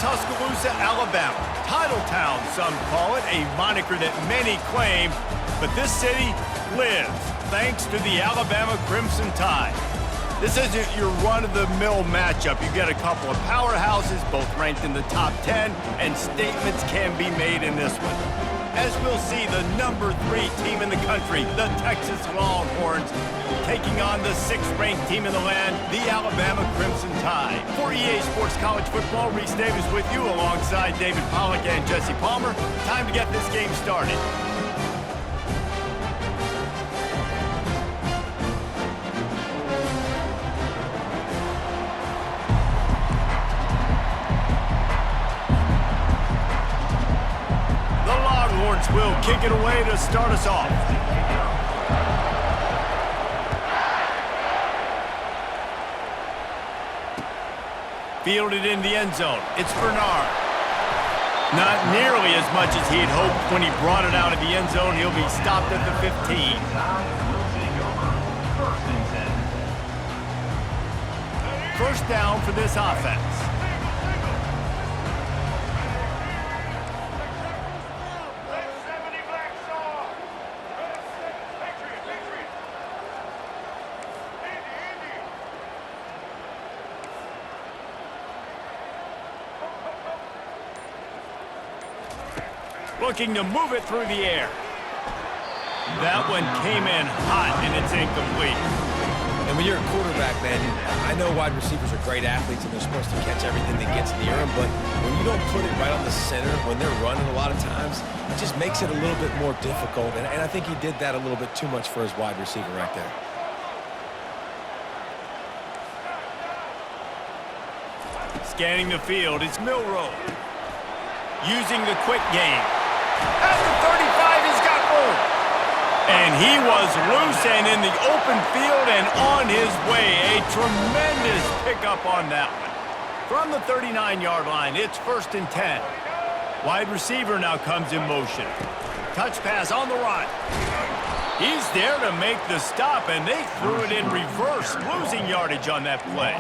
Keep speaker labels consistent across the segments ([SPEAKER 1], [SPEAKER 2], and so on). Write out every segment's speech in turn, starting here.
[SPEAKER 1] Tuscaloosa, Alabama. Titletown, some call it, a moniker that many claim, but this city lives thanks to the Alabama Crimson Tide. This isn't your run-of-the-mill matchup. You get a couple of powerhouses, both ranked in the top 10, and statements can be made in this one. As we'll see, the number 3 team in the country, the Texas Longhorns, taking on the 6th-ranked team in the land, the Alabama Crimson Tide. For EA Sports College Football, Reese Davis with you alongside David Pollack and Jesse Palmer. Time to get this game started. Will kick it away to start us off. Fielded in the end zone. It's Bernard. Not nearly as much as he'd hoped when he brought it out of the end zone. He'll be stopped at the 15. First down for this offense. Looking to move it through the air. That one came in hot, and it's incomplete.
[SPEAKER 2] And when you're a quarterback, man, I know wide receivers are great athletes, and they're supposed to catch everything that gets near them, but when you don't put it right on the center, when they're running a lot of times, it just makes it a little bit more difficult, and I think he did that a little bit too much for his wide receiver right there.
[SPEAKER 1] Scanning the field, it's Milroe. Using the quick game. At the 35, he's got room. And he was loose and in the open field and on his way. A tremendous pickup on that one. From the 39-yard line, it's 1st and 10. Wide receiver now comes in motion. Touch pass on the run. He's there to make the stop, and they threw it in reverse, losing yardage on that play.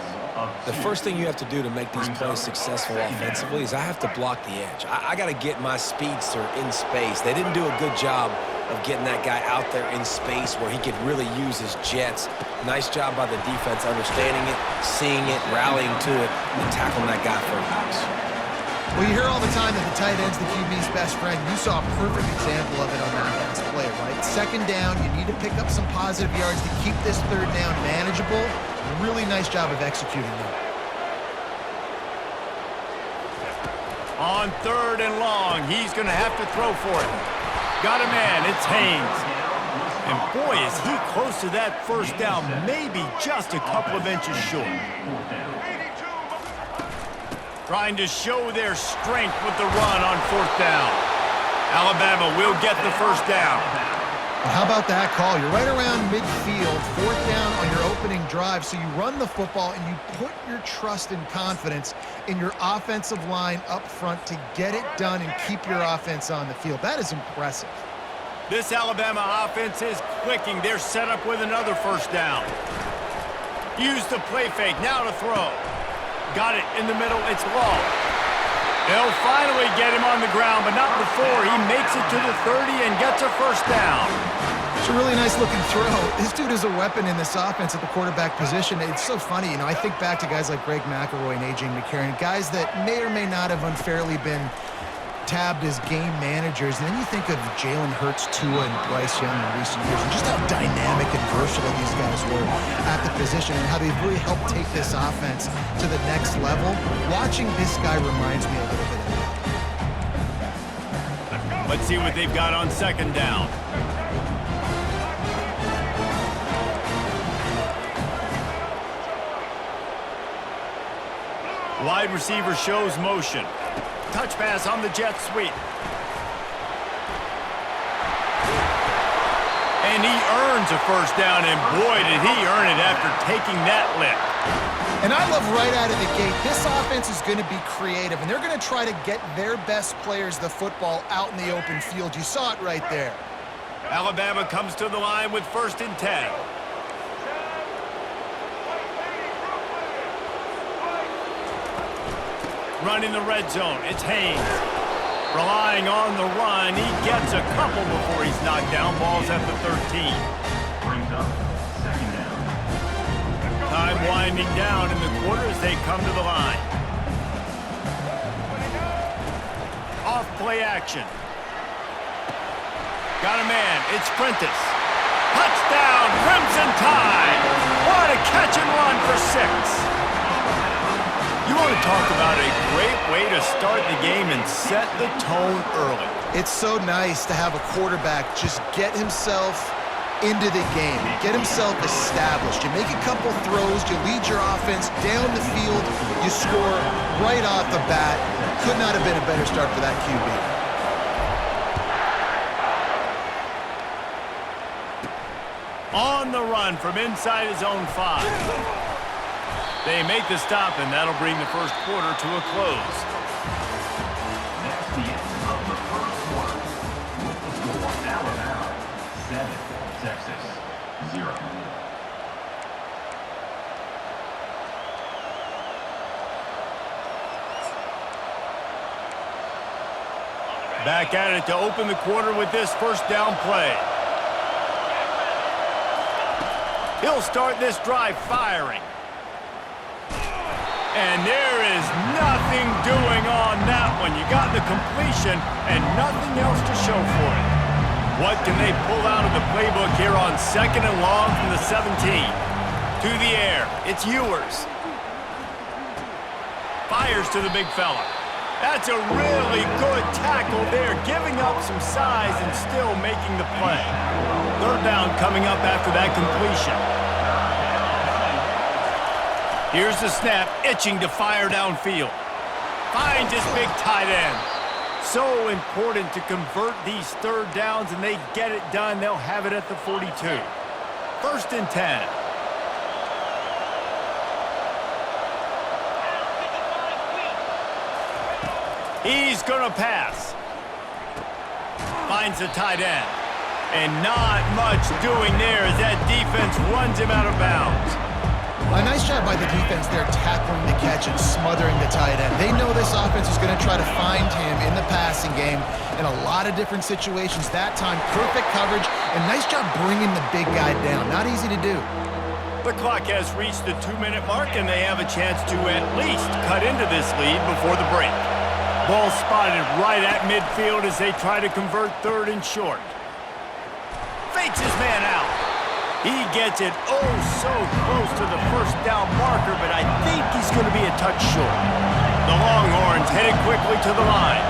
[SPEAKER 2] The first thing you have to do to make these plays successful offensively is I have to block the edge. I got to get my speedster in space. They didn't do a good job of getting that guy out there in space where he could really use his jets. Nice job by the defense understanding it, seeing it, rallying to it, and tackling that guy for a loss.
[SPEAKER 3] Well, you hear all the time that the tight end's the QB's best friend. You saw a perfect example of it on that last play, right? 2nd down, you need to pick up some positive yards to keep this 3rd down manageable. Really nice job of executing that.
[SPEAKER 1] On 3rd and long, he's going to have to throw for it. Got a man, it's Haynes. And boy, is he close to that 1st down, maybe just a couple of inches short. Trying to show their strength with the run on 4th down. Alabama will get the 1st down.
[SPEAKER 3] And how about that call? You're right around midfield, 4th down on your opening drive, so you run the football and you put your trust and confidence in your offensive line up front to get it done and keep your offense on the field. That is impressive.
[SPEAKER 1] This Alabama offense is clicking. They're set up with another 1st down. Use the play fake, now to throw. Got it in the middle, it's Long. They'll finally get him on the ground, but not before. He makes it to the 30 and gets a 1st down.
[SPEAKER 3] It's a really nice-looking throw. This dude is a weapon in this offense at the quarterback position. It's so funny, you know, I think back to guys like Greg McElroy and A.J. McCarron, guys that may or may not have unfairly been tabbed as game managers. And then you think of Jalen Hurts, Tua, and Bryce Young in recent years, and just how dynamic and versatile these guys were at the position and how they've really helped take this offense to the next level. Watching this guy reminds me a little bit of that.
[SPEAKER 1] Let's see what they've got on 2nd down. Wide receiver shows motion. Touch pass on the jet sweep. And he earns a 1st down, and boy, did he earn it after taking that lick.
[SPEAKER 3] And I love right out of the gate, this offense is going to be creative, and they're going to try to get their best players the football out in the open field. You saw it right there.
[SPEAKER 1] Alabama comes to the line with 1st and 10. Running the red zone, it's Haynes. Relying on the run, he gets a couple before he's knocked down. Ball's at the 13.
[SPEAKER 4] Brings up second down.
[SPEAKER 1] Time winding down in the quarter as they come to the line. Off play action. Got a man, it's Prentice. Touchdown, Crimson Tide! What a catch and run for 6. You want to talk about a great way to start the game and set the tone early.
[SPEAKER 3] It's so nice to have a quarterback just get himself into the game, get himself established. You make a couple throws, you lead your offense down the field, you score right off the bat. Could not have been a better start for that QB.
[SPEAKER 1] On the run from inside his own 5. They make the stop, and that'll bring the first quarter to a close.
[SPEAKER 4] That's the end of the first quarter. With the score, Alabama 7, Texas 0.
[SPEAKER 1] Back at it to open the quarter with this first down play. He'll start this drive firing. And there is nothing doing on that one. You got the completion and nothing else to show for it. What can they pull out of the playbook here on 2nd and long from the 17? To the air, it's Ewers. Fires to the big fella. That's a really good tackle there, giving up some size and still making the play. 3rd down coming up after that completion. Here's the snap, itching to fire downfield. Finds his big tight end. So important to convert these 3rd downs, and they get it done. They'll have it at the 42. 1st and 10. He's going to pass. Finds the tight end. And not much doing there as that defense runs him out of bounds.
[SPEAKER 3] A nice job by the defense there, tackling the catch and smothering the tight end. They know this offense is going to try to find him in the passing game in a lot of different situations. That time, perfect coverage, and nice job bringing the big guy down. Not easy to do.
[SPEAKER 1] The clock has reached the 2-minute mark, and they have a chance to at least cut into this lead before the break. Ball spotted right at midfield as they try to convert 3rd and short. Fakes his man out. He gets it oh so close to the first down marker, but I think he's going to be a touch short. The Longhorns headed quickly to the line.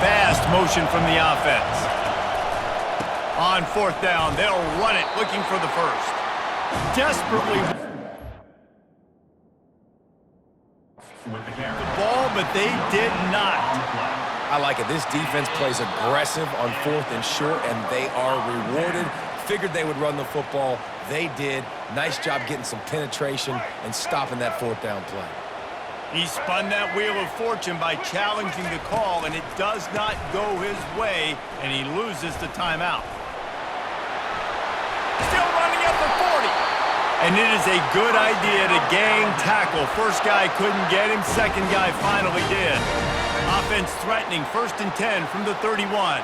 [SPEAKER 1] Fast motion from the offense. On 4th down, they'll run it, looking for the first. Desperately
[SPEAKER 4] With the carry.
[SPEAKER 1] ball, but they did not.
[SPEAKER 2] I like it. This defense plays aggressive on 4th and short, and they are rewarded. Figured they would run the football. They did. Nice job getting some penetration and stopping that 4th down play.
[SPEAKER 1] He spun that wheel of fortune by challenging the call, and it does not go his way, and he loses the timeout. Still running at the 40. And it is a good idea to gang tackle. First guy couldn't get him. Second guy finally did. Offense threatening. 1st and 10 from the 31.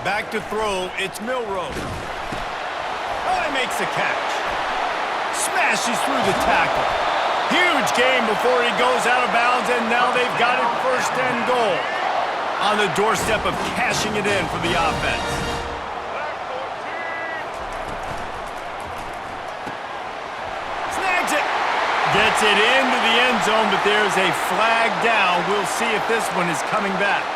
[SPEAKER 1] Back to throw, it's Milrow. Oh, he makes the catch. Smashes through the tackle. Huge game before he goes out of bounds, and now they've got it 1st and goal. On the doorstep of cashing it in for the offense. Snags it. Gets it into the end zone, but there's a flag down. We'll see if this one is coming back.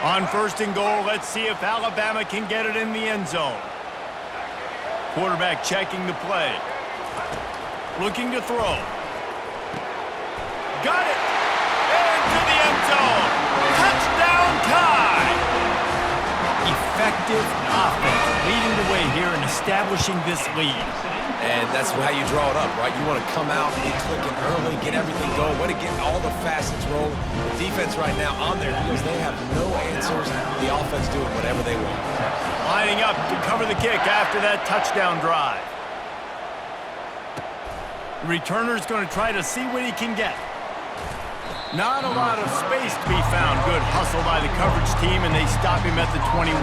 [SPEAKER 1] On 1st and goal, let's see if Alabama can get it in the end zone. Quarterback checking the play. Looking to throw. Got it! Into the end zone! Touchdown Tide! He effective offense leading the way here and establishing this lead.
[SPEAKER 2] And that's how you draw it up, right? You want to come out, get clicking early, get everything going, want to get all the facets rolling. The defense right now on their heels, they have no answers. The offense doing whatever they want.
[SPEAKER 1] Lining up to cover the kick after that touchdown drive. The returner's going to try to see what he can get. Not a lot of space to be found. Good hustle by the coverage team, and they stop him at the 21.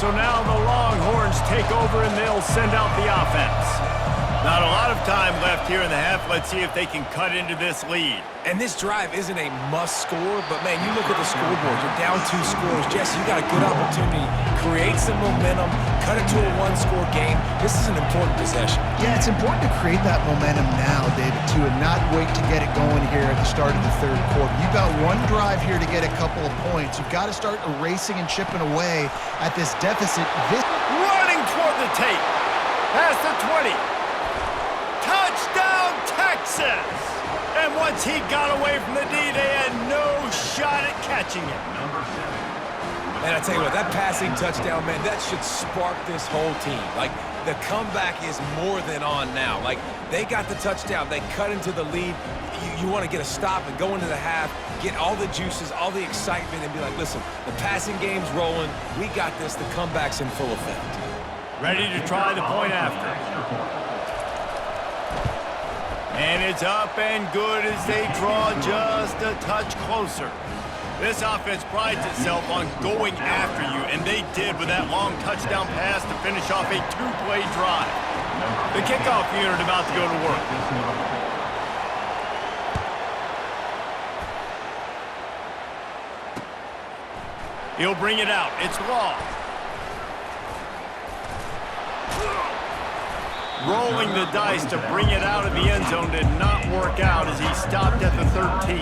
[SPEAKER 1] So now the Longhorns take over, and they'll send out the offense. Not a lot of time left here in the half. Let's see if they can cut into this lead.
[SPEAKER 2] And this drive isn't a must score, but man, you look at the scoreboard. You're down 2 scores. Jesse, you got a good opportunity. Create some momentum. Cut it to a 1-score game. This is an important possession.
[SPEAKER 3] Yeah, it's important to create that momentum now, David, too, and not wait to get it going here at the start of the third quarter. You've got one drive here to get a couple of points. You've got to start erasing and chipping away at this deficit.
[SPEAKER 1] Running toward the tape. Past the 20. Touchdown, Texas! And once he got away from the D, they had no shot at catching him.
[SPEAKER 2] And I tell you what, that passing touchdown, man, that should spark this whole team. Like, the comeback is more than on now. Like, they got the touchdown. They cut into the lead. You want to get a stop and go into the half, get all the juices, all the excitement, and be like, listen, the passing game's rolling. We got this. The comeback's in full effect.
[SPEAKER 1] Ready to try the point after. And it's up and good as they draw just a touch closer. This offense prides itself on going after you, and they did with that long touchdown pass to finish off a 2-play drive. The kickoff unit about to go to work. He'll bring it out. It's Law. Rolling the dice to bring it out of the end zone did not work out as he stopped at the 13.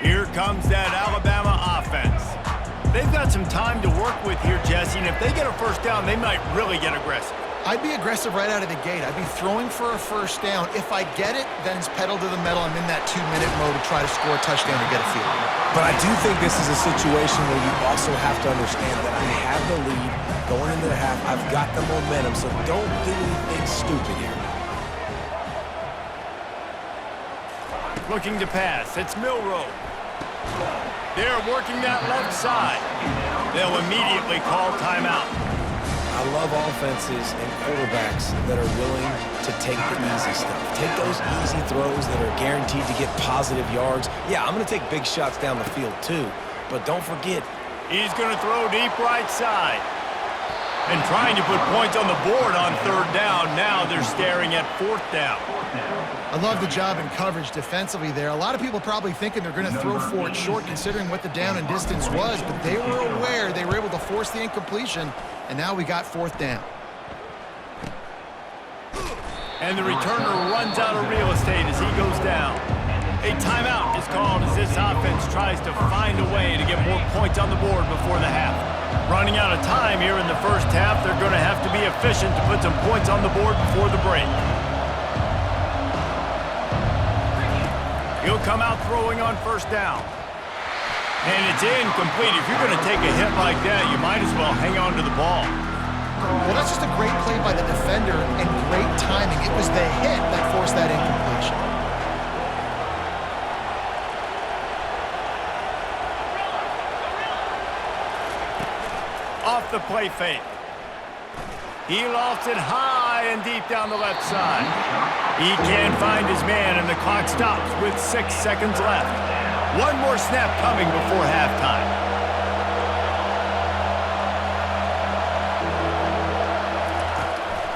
[SPEAKER 1] Here comes that Alabama offense. They've got some time to work with here, Jesse, and if they get a first down, they might really get aggressive.
[SPEAKER 3] I'd be aggressive right out of the gate. I'd be throwing for a first down. If I get it, then it's pedal to the metal. I'm in that 2-minute mode to try to score a touchdown or get a field.
[SPEAKER 2] But I do think this is a situation where you also have to understand that I have the lead going into the half. I've got the momentum, so don't do anything stupid here.
[SPEAKER 1] Looking to pass. It's Milroe. They're working that left side. They'll immediately call timeout.
[SPEAKER 2] I love offenses and quarterbacks that are willing to take the easy stuff. Take those easy throws that are guaranteed to get positive yards. Yeah, I'm going to take big shots down the field too, but don't forget.
[SPEAKER 1] He's going to throw deep right side. And trying to put points on the board on third down. Now they're staring at fourth down.
[SPEAKER 3] I love the job in coverage defensively there. A lot of people probably thinking they're going to throw for it short considering what the down and distance was, but they were aware they were able to force the incompletion, and now we got fourth down.
[SPEAKER 1] And the returner runs out of real estate as he goes down. A timeout is called as this offense tries to find a way to get more points on the board before the half. Running out of time here in the first half, they're going to have to be efficient to put some points on the board before the break. He'll come out throwing on first down. And it's incomplete. If you're going to take a hit like that, you might as well hang on to the ball.
[SPEAKER 3] Well, that's just a great play by the defender and great timing. It was the hit that forced that incompletion.
[SPEAKER 1] Off the play fake. He lofts it high and deep down the left side. He can't find his man, and the clock stops with 6 seconds left. One more snap coming before halftime.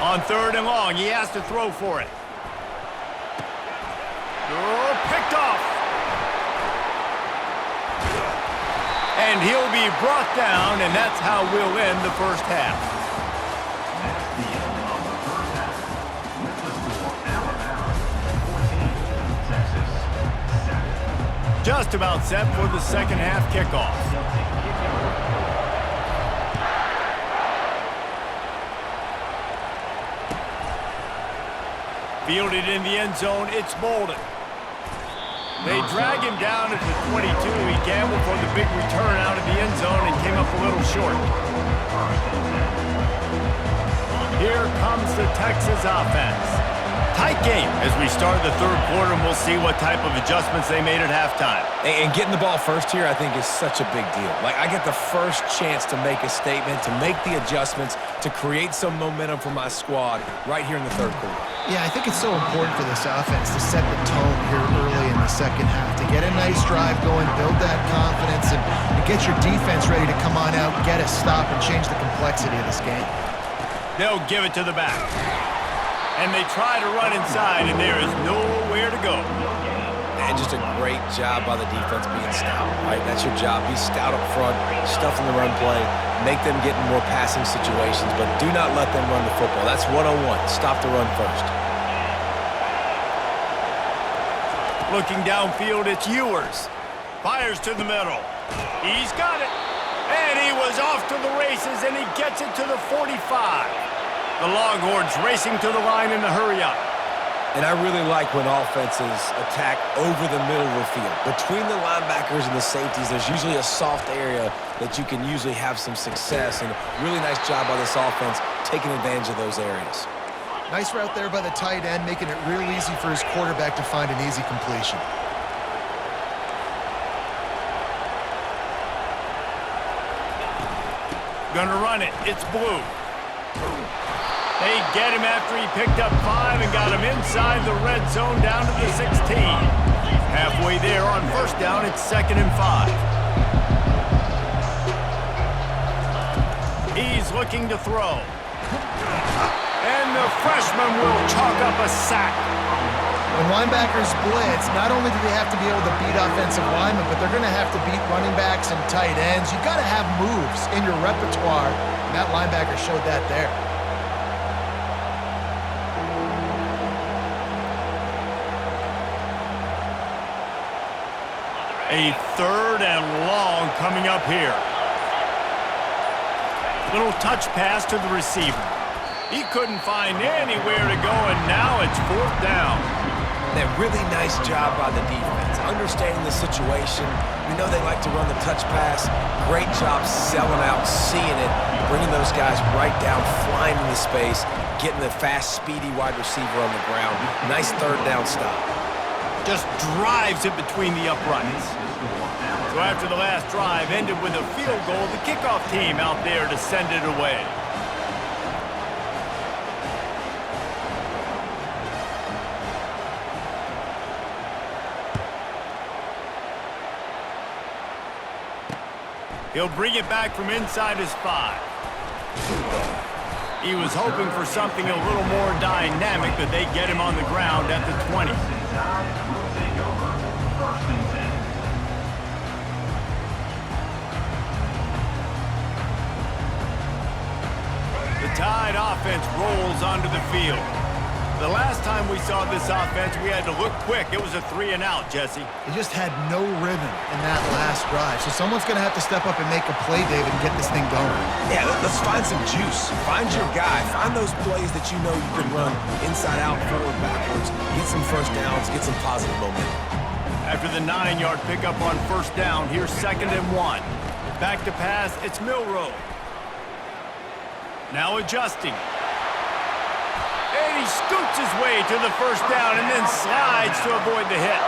[SPEAKER 1] On third and long, he has to throw for it. Oh, picked off. And he'll be brought down, and that's how we'll end the first half.
[SPEAKER 4] That's the end of the first half. With the score, Alabama 14, Texas 7.
[SPEAKER 1] Just about set for the second half kickoff. Fielded in the end zone, it's Bolden. They drag him down at the 22. He gambled for the big return out of the end zone and came up a little short. Here comes the Texas offense. Tight game as we start the third quarter, and we'll see what type of adjustments they made at halftime.
[SPEAKER 2] And getting the ball first here, I think, is such a big deal. Like, I get the first chance to make a statement, to make the adjustments, to create some momentum for my squad right here in the third quarter.
[SPEAKER 3] Yeah, I think it's so important for this offense to set the tone here early in the second half, to get a nice drive going, build that confidence, and get your defense ready to come on out, get a stop, and change the complexity of this game.
[SPEAKER 1] They'll give it to the back. And they try to run inside, and there is nowhere to go.
[SPEAKER 2] And just a great job by the defense being stout, right? That's your job. Be stout up front, stuff in the run play, make them get in more passing situations, but do not let them run the football. That's 101. Stop the run first.
[SPEAKER 1] Looking downfield, it's Ewers. Fires to the middle. He's got it. And he was off to the races, and he gets it to the 45. The Longhorns racing to the line in a hurry-up.
[SPEAKER 2] And I really like when offenses attack over the middle of the field. Between the linebackers and the safeties, there's usually a soft area that you can usually have some success. And really nice job by this offense taking advantage of those areas.
[SPEAKER 3] Nice route there by the tight end, making it real easy for his quarterback to find an easy completion.
[SPEAKER 1] Gonna run it. It's Blue. They get him after he picked up 5 and got him inside the red zone down to the 16. Halfway there on first down, it's 2nd and 5. He's looking to throw. And the freshman will chalk up a sack.
[SPEAKER 3] When linebackers blitz, not only do they have to be able to beat offensive linemen, but they're going to have to beat running backs and tight ends. You've got to have moves in your repertoire, and that linebacker showed that there.
[SPEAKER 1] A 3rd and long coming up here. Little touch pass to the receiver. He couldn't find anywhere to go, and now it's 4th down.
[SPEAKER 2] That really nice job by the defense, understanding the situation. We know they like to run the touch pass. Great job selling out, seeing it, bringing those guys right down, flying into space, getting the fast, speedy wide receiver on the ground. Nice 3rd down stop.
[SPEAKER 1] Just drives it between the uprights. So after the last drive ended with a field goal, the kickoff team out there to send it away. He'll bring it back from inside his 5. He was hoping for something a little more dynamic, but they get him on the ground at the 20. The Tide offense rolls onto the field. The last time we saw this offense, we had to look quick. It was a 3 and out, Jesse.
[SPEAKER 3] They just had no rhythm in that last drive. So someone's going to have to step up and make a play, David, and get this thing going.
[SPEAKER 2] Yeah, let's find some juice. Find your guy. Find those plays that you know you can run inside out, forward, backwards. Get some first downs. Get some positive momentum.
[SPEAKER 1] After the 9-yard pickup on first down, here's 2nd and 1. Back to pass, it's Milroe. Now adjusting. And he scoots his way to the first down and then slides to avoid the hit.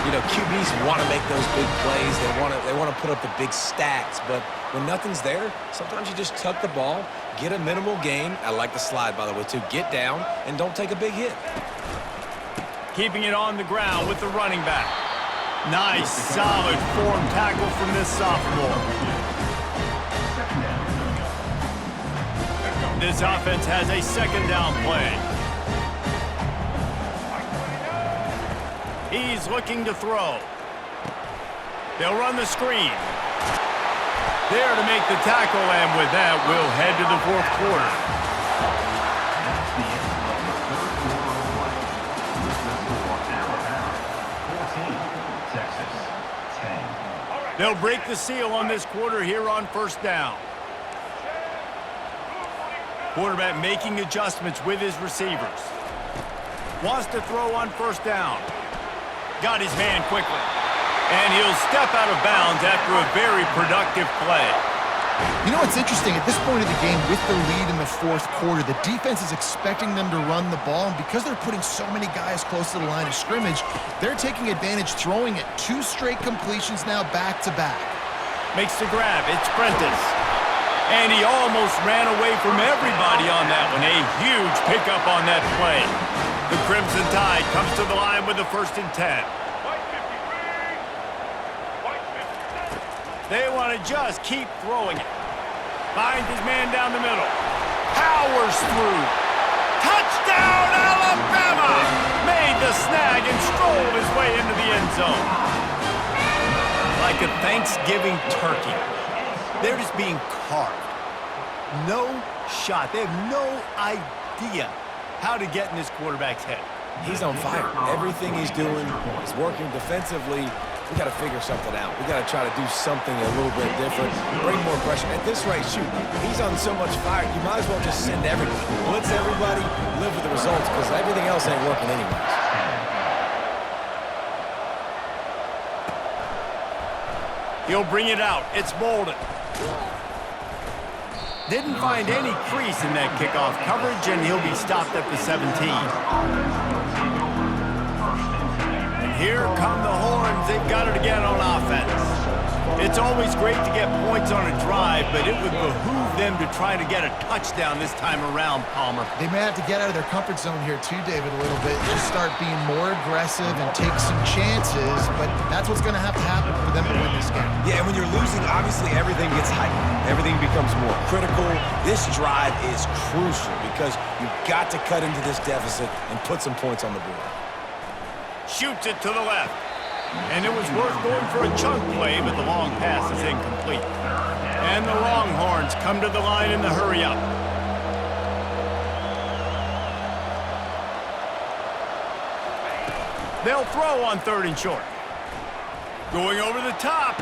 [SPEAKER 2] You know, QBs want to make those big plays. They want to put up the big stats. But when nothing's there, sometimes you just tuck the ball, get a minimal gain. I like the slide, by the way, too. Get down and don't take a big hit.
[SPEAKER 1] Keeping it on the ground with the running back. Nice, solid form tackle from this sophomore. This offense has a 2nd down play. He's looking to throw. They'll run the screen. There to make the tackle, and with that, we'll head to the 4th quarter.
[SPEAKER 4] That's the end of the third quarter of play. With the score, Alabama 14, Texas
[SPEAKER 1] They'll break the seal on this quarter here on first down. Quarterback making adjustments with his receivers. Wants to throw on first down. Got his man quickly. And he'll step out of bounds after a very productive play.
[SPEAKER 3] You know what's interesting? At this point of the game, with the lead in the fourth quarter, the defense is expecting them to run the ball, and because they're putting so many guys close to the line of scrimmage, they're taking advantage, throwing it 2 straight completions now back-to-back.
[SPEAKER 1] Makes the grab. It's Prentice. And he almost ran away from everybody on that one. A huge pickup on that play. The Crimson Tide comes to the line with the 1st and 10. They want to just keep throwing it. Finds his man down the middle. Powers through. Touchdown, Alabama! Made the snag and strolled his way into the end zone. Like a Thanksgiving turkey. They're just being carved. No shot. They have no idea how to get in this quarterback's head.
[SPEAKER 2] He's on fire. Everything he's doing is working defensively. We got to figure something out. We got to try to do something a little bit different. Bring more pressure. At this rate, shoot, he's on so much fire, you might as well just send everybody. Blitz everybody, live with the results, because everything else ain't working anyways.
[SPEAKER 1] He'll bring it out. It's Bolden. Didn't find any crease in that kickoff coverage, and he'll be stopped at the 17. Here come the horns. They've got it again on offense. It's always great to get points on a drive, but it would behoove them to try to get a touchdown this time around, Palmer.
[SPEAKER 3] They may have to get out of their comfort zone here too, David, a little bit. Just start being more aggressive and take some chances, but that's what's going to have to happen for them to win this game.
[SPEAKER 2] Yeah, and when you're losing, obviously everything gets heightened. Everything becomes more critical. This drive is crucial because you've got to cut into this deficit and put some points on the board.
[SPEAKER 1] Shoots it to the left. And it was worth going for a chunk play, but the long pass is incomplete. And the Longhorns come to the line in the hurry-up. They'll throw on 3rd and short. Going over the top.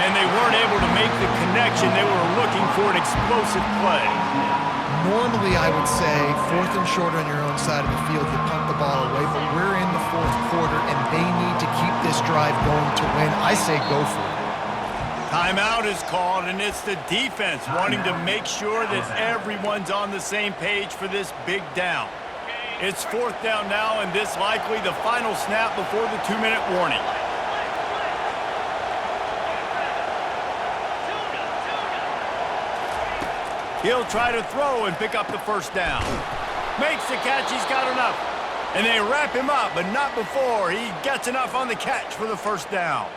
[SPEAKER 1] And they weren't able to make the connection. They were looking for an explosive play.
[SPEAKER 3] Normally, I would say 4th and short on your own side of the field, you punt the ball away, but we're in the 4th quarter, and they need to keep this drive going to win. I say go for it.
[SPEAKER 1] Timeout is called, and it's the defense wanting to make sure that everyone's on the same page for this big down. It's 4th down now, and this likely the final snap before the 2-minute warning. He'll try to throw and pick up the 1st down. Makes the catch, he's got enough. And they wrap him up, but not before he gets enough on the catch for the 1st down.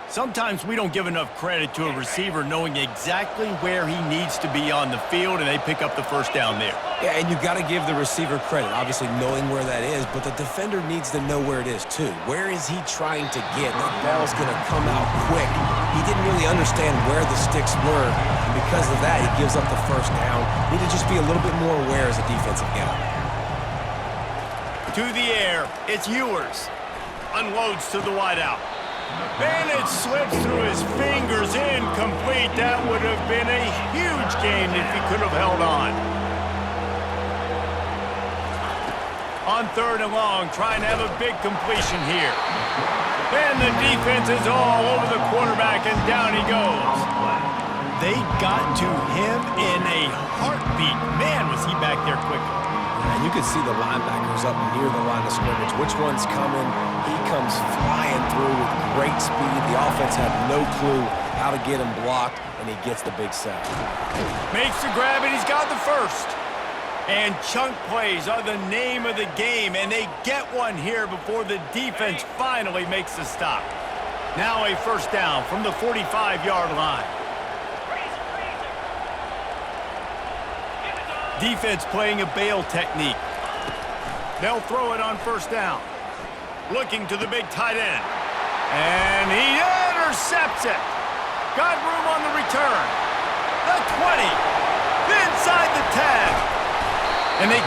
[SPEAKER 1] Sometimes we don't give enough credit to a receiver knowing exactly where he needs to be on the field, and they pick up the 1st down there.
[SPEAKER 2] Yeah, and you've got to give the receiver credit, obviously knowing where that is, but the defender needs to know where it is too. Where is he trying to get? That ball's going to come out quick. He didn't really understand where the sticks were, and because of that, he gives up the 1st down. Need to just be a little bit more aware as a defensive guy.
[SPEAKER 1] To the air, it's Ewers. Unloads to the wideout. And it slips through his fingers, incomplete. That would have been a huge gain if he could have held on. On 3rd and long, trying to have a big completion here. And the defense is all over the quarterback, and down he goes. They got to him in a heartbeat. Man, was he back there quickly.
[SPEAKER 2] And you can see the linebackers up near the line of scrimmage. Which one's coming? He comes flying through with great speed. The offense had no clue how to get him blocked, and he gets the big sack.
[SPEAKER 1] Makes the grab, and he's got the 1st. And chunk plays are the name of the game, and they get one here before the defense finally makes the stop. Now a 1st down from the 45-yard line. Defense playing a bail technique. They'll throw it on 1st down. Looking to the big tight end. And he intercepts it. Got room on the return. The 20. Inside the 10. And they